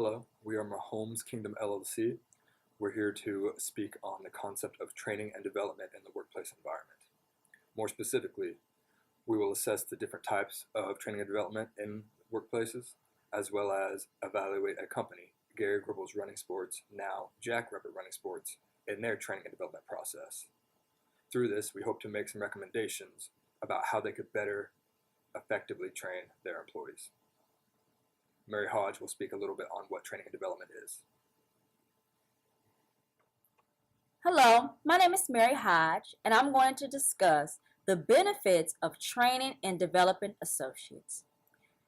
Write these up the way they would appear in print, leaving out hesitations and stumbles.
Hello, we are Mahomes Kingdom LLC. We're here to speak on the concept of training and development in the workplace environment. More specifically, we will assess the different types of training and development in workplaces, as well as evaluate a company, Gary Gribble's Running Sports, now Jackrabbit Running Sports, in their training and development process. Through this, we hope to make some recommendations about how they could better effectively train their employees. Mary Hodge will speak a little bit on what training and development is. Hello, my name is Mary Hodge, and I'm going to discuss the benefits of training and developing associates.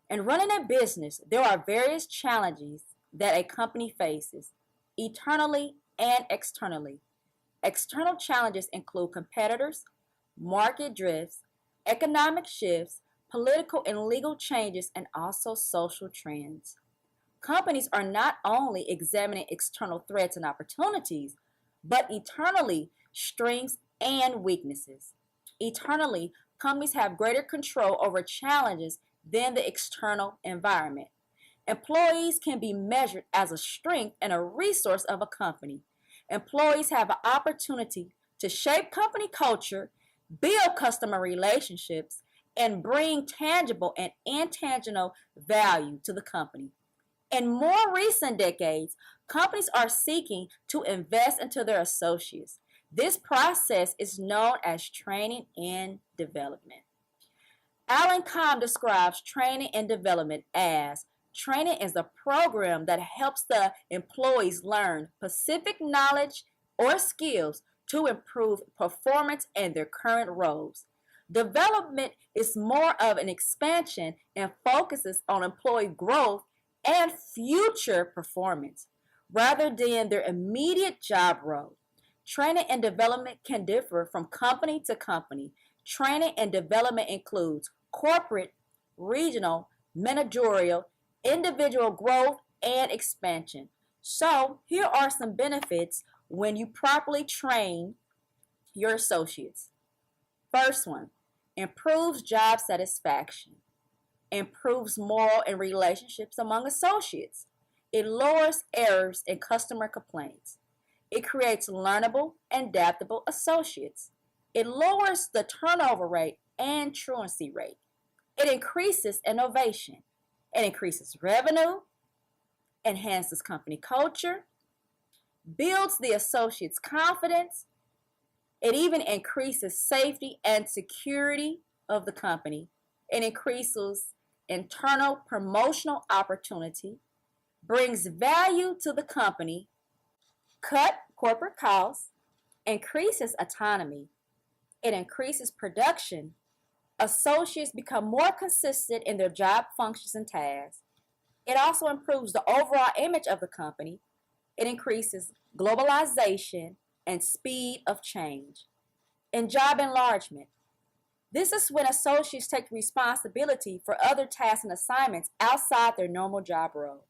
In running a business, there are various challenges that a company faces, internally and externally. External challenges include competitors, market drifts, economic shifts, political and legal changes, and also social trends. Companies are not only examining external threats and opportunities, but internally strengths and weaknesses. Internally, companies have greater control over challenges than the external environment. Employees can be measured as a strength and a resource of a company. Employees have an opportunity to shape company culture, build customer relationships, and bring tangible and intangible value to the company. In more recent decades, companies are seeking to invest into their associates. This process is known as training and development. Alan Cobb describes training and development as training is a program that helps the employees learn specific knowledge or skills to improve performance in their current roles. Development is more of an expansion and focuses on employee growth and future performance rather than their immediate job role. Training and development can differ from company to company. Training and development includes corporate, regional, managerial, individual growth, and expansion. So, here are some benefits when you properly train your associates. First one, improves job satisfaction, improves moral and relationships among associates. It lowers errors in customer complaints. It creates learnable and adaptable associates. It lowers the turnover rate and truancy rate. It increases innovation. It increases revenue, enhances company culture, builds the associates' confidence. It even increases safety and security of the company. It increases internal promotional opportunity, brings value to the company, cut corporate costs, increases autonomy. It increases production. Associates become more consistent in their job functions and tasks. It also improves the overall image of the company. It increases globalization and speed of change. In job enlargement, this is when associates take responsibility for other tasks and assignments outside their normal job role.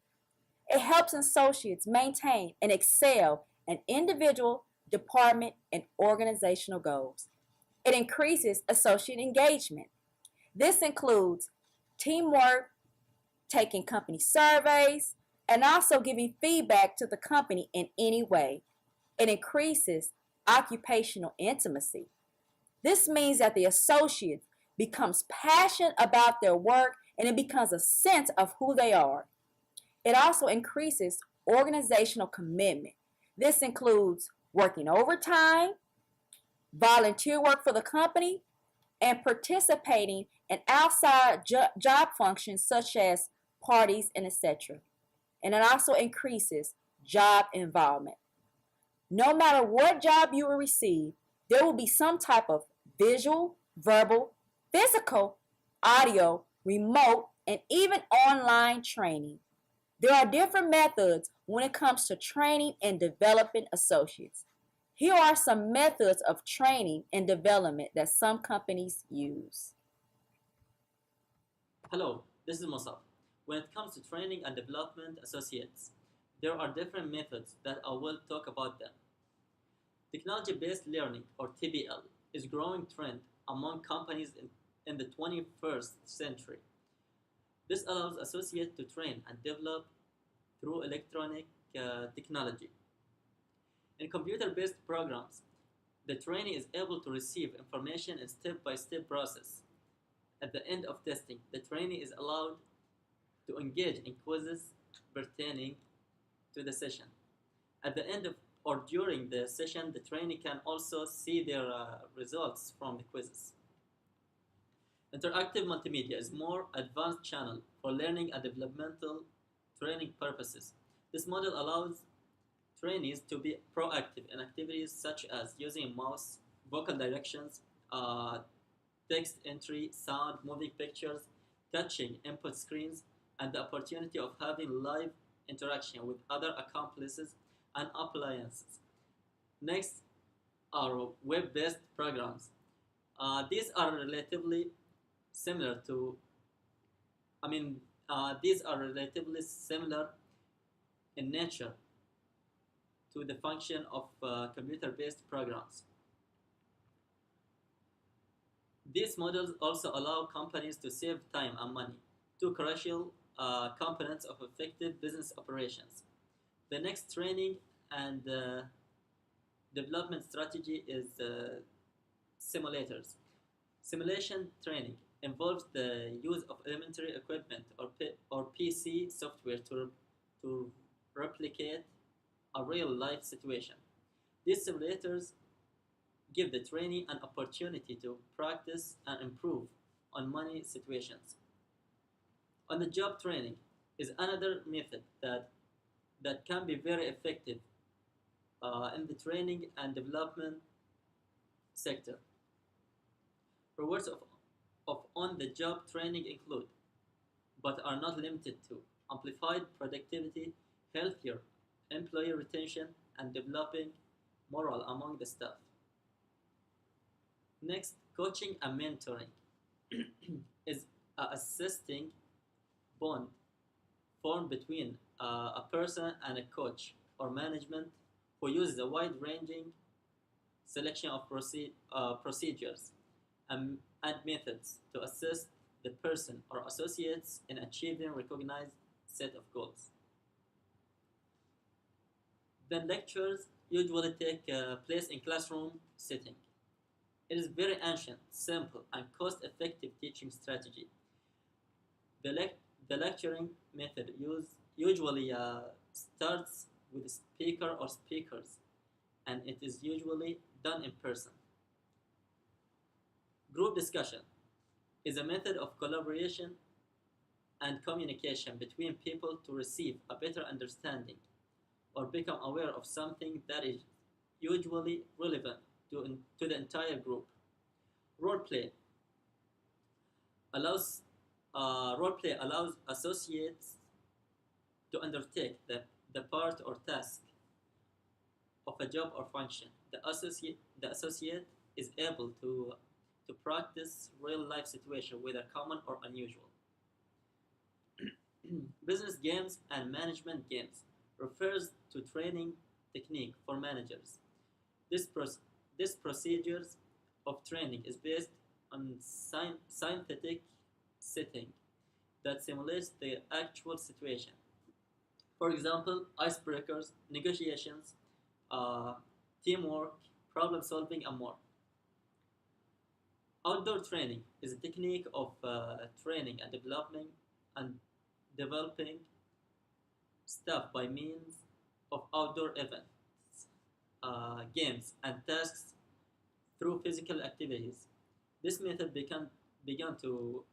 It helps associates maintain and excel in individual, department, and organizational goals. It increases associate engagement. This includes teamwork, taking company surveys, and also giving feedback to the company in any way. It increases occupational intimacy. This means that the associate becomes passionate about their work and it becomes a sense of who they are. It also increases organizational commitment. This includes working overtime, volunteer work for the company, and participating in outside job functions such as parties and etc. And it also increases job involvement. No matter what job you will receive, there will be some type of visual, verbal, physical, audio, remote, and even online training. There are different methods when it comes to training and developing associates. Here are some methods of training and development that some companies use. Hello, this is Musab. When it comes to training and development associates, there are different methods that I will talk about them. Technology-based learning, or TBL, is a growing trend among companies in the 21st century. This allows associates to train and develop through electronic technology. In computer-based programs, the trainee is able to receive information in step-by-step process. At the end of testing, the trainee is allowed to engage in quizzes pertaining to the session. At the end of or during the session, the trainee can also see their results from the quizzes. Interactive multimedia is more advanced channel for learning and developmental training purposes. This model allows trainees to be proactive in activities such as using a mouse, vocal directions, text entry, sound, moving pictures, touching input screens, and the opportunity of having live interaction with other accomplices and appliances. Next are web-based programs. These are relatively similar to, I mean, these are relatively similar in nature to the function of computer-based programs. These models also allow companies to save time and money, two crucial components of effective business operations. The next training and development strategy is simulators. Simulation training involves the use of elementary equipment or PC software to replicate a real-life situation. These simulators give the trainee an opportunity to practice and improve on money situations. On-the-job training is another method that can be very effective in the training and development sector. Rewards of on-the-job training include, but are not limited to, amplified productivity, healthier employee retention, and developing morale among the staff. Next, coaching and mentoring is an assisting bond formed between a person and a coach or management who uses a wide-ranging selection of procedures and methods to assist the person or associates in achieving recognized set of goals. Then lectures usually take place in classroom setting. It is very ancient, simple, and cost-effective teaching strategy. The lecturing method usually starts with a speaker or speakers, and it is usually done in person. Group discussion is a method of collaboration and communication between people to receive a better understanding or become aware of something that is usually relevant to the entire group. Roleplay allows associates to undertake the part or task of a job or function. The associate is able to practice real-life situation, whether common or unusual. Business games and management games refers to training technique for managers. This procedures of training is based on synthetic setting that simulates the actual situation. For example, icebreakers, negotiations, teamwork, problem solving, and more. Outdoor training is a technique of training and developing staff by means of outdoor events, games, and tasks through physical activities. This method began to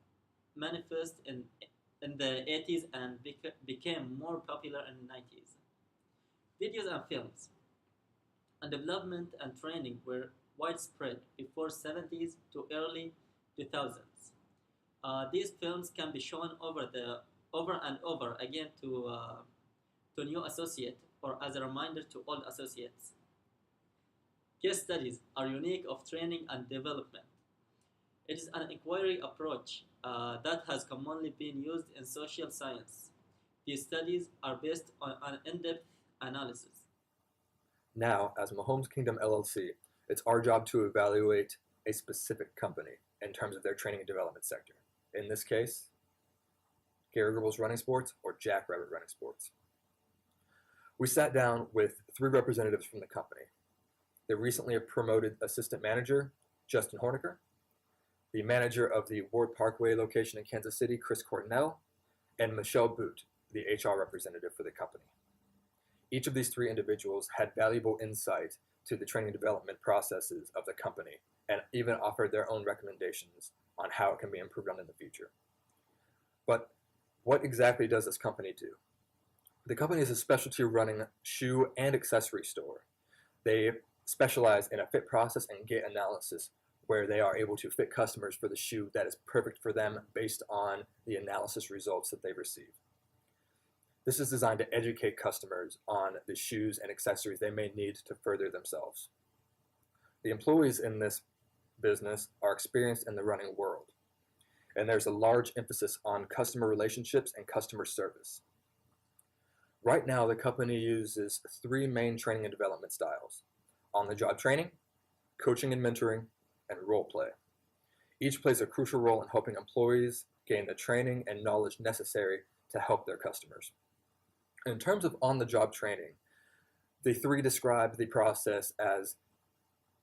manifest in the 80s and became more popular in the 90s. Videos and films and development and training were widespread before 70s to early 2000s. These films can be shown over and over again to new associate or as a reminder to old associates. Case studies are unique of training and development. It is an inquiry approach that has commonly been used in social science. These studies are based on an in-depth analysis. Now, as Mahomes Kingdom LLC, it's our job to evaluate a specific company in terms of their training and development sector. In this case, Gary Gribbles Running Sports or Jackrabbit Running Sports. We sat down with 3 representatives from the company: the recently promoted assistant manager, Justin Horniker, the manager of the Ward Parkway location in Kansas City, Chris Cornell, and Michelle Boot, the HR representative for the company. Each of these 3 individuals had valuable insight to the training and development processes of the company and even offered their own recommendations on how it can be improved on in the future. But what exactly does this company do? The company is a specialty running shoe and accessory store. They specialize in a fit process and gait analysis where they are able to fit customers for the shoe that is perfect for them based on the analysis results that they receive. This is designed to educate customers on the shoes and accessories they may need to further themselves. The employees in this business are experienced in the running world, and there's a large emphasis on customer relationships and customer service. Right now, the company uses 3 main training and development styles: on-the-job training, coaching and mentoring, and role play. Each plays a crucial role in helping employees gain the training and knowledge necessary to help their customers. In terms of on-the-job training, the 3 describe the process as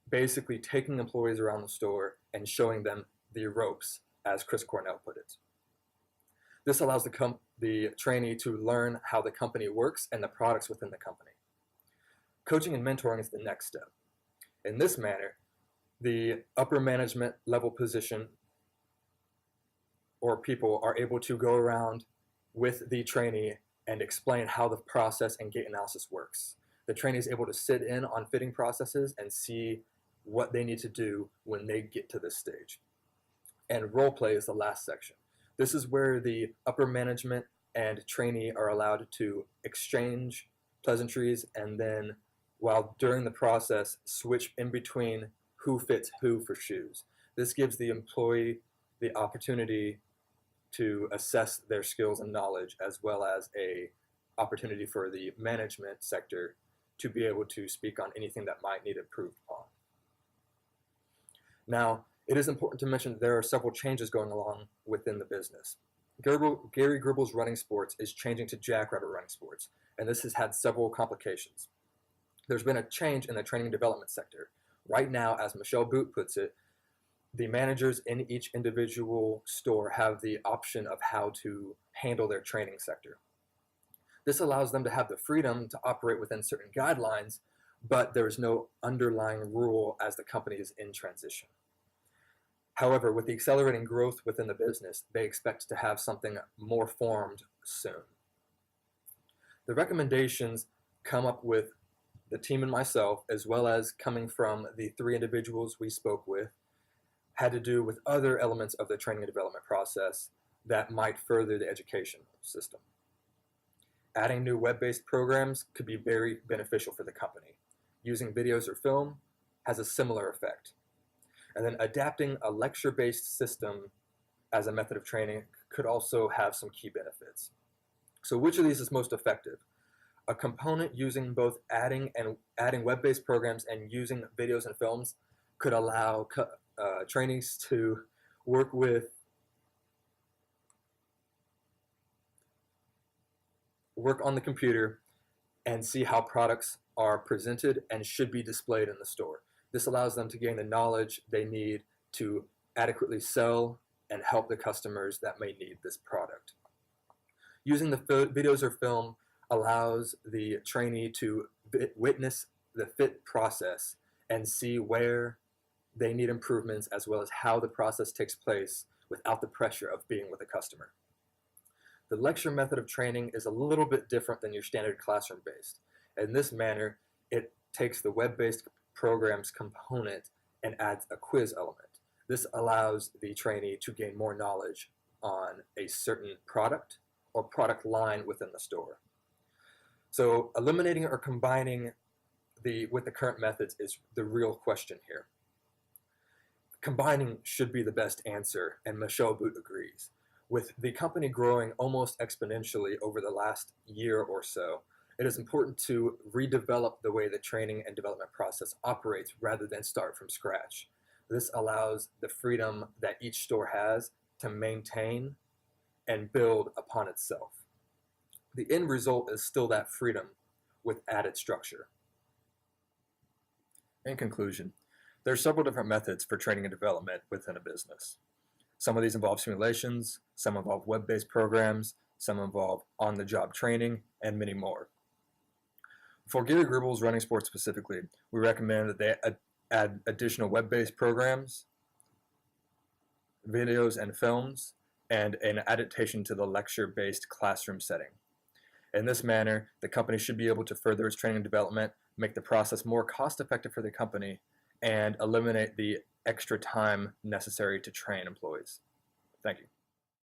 basically taking employees around the store and showing them the ropes, as Chris Cornell put it. This allows the trainee to learn how the company works and the products within the company. Coaching and mentoring is the next step. In this manner, the upper management level position or people are able to go around with the trainee and explain how the process and gait analysis works. The trainee is able to sit in on fitting processes and see what they need to do when they get to this stage. And role play is the last section. This is where the upper management and trainee are allowed to exchange pleasantries and then, while during the process, switch in between who fits who for shoes. This gives the employee the opportunity to assess their skills and knowledge, as well as a opportunity for the management sector to be able to speak on anything that might need improved upon. Now, it is important to mention that there are several changes going along within the business. Gary Gribble's Running Sports is changing to Jackrabbit Running Sports, and this has had several complications. There's been a change in the training and development sector. Right now, as Michelle Boot puts it, the managers in each individual store have the option of how to handle their training sector. This allows them to have the freedom to operate within certain guidelines, but there is no underlying rule as the company is in transition. However, with the accelerating growth within the business, they expect to have something more formed soon. The recommendations come up with the team and myself, as well as coming from the 3 individuals we spoke with, had to do with other elements of the training and development process that might further the education system. Adding new web-based programs could be very beneficial for the company. Using videos or film has a similar effect. And then adapting a lecture-based system as a method of training could also have some key benefits. So which of these is most effective? A component using both adding web-based programs and using videos and films could allow trainees to work on the computer and see how products are presented and should be displayed in the store. This allows them to gain the knowledge they need to adequately sell and help the customers that may need this product. Using the videos or film allows the trainee to witness the fit process and see where they need improvements, as well as how the process takes place without the pressure of being with a customer. The lecture method of training is a little bit different than your standard classroom-based. In this manner, it takes the web-based programs component and adds a quiz element. This allows the trainee to gain more knowledge on a certain product or product line within the store. So eliminating or combining with the current methods is the real question here. Combining should be the best answer, and Michelle Boot agrees. With the company growing almost exponentially over the last year or so, it is important to redevelop the way the training and development process operates rather than start from scratch. This allows the freedom that each store has to maintain and build upon itself. The end result is still that freedom with added structure. In conclusion, there are several different methods for training and development within a business. Some of these involve simulations, some involve web-based programs, some involve on-the-job training, and many more. For Gary Gribel's running sports specifically, we recommend that they add additional web-based programs, videos and films, and an adaptation to the lecture-based classroom setting. In this manner, the company should be able to further its training and development, make the process more cost-effective for the company, and eliminate the extra time necessary to train employees. Thank you.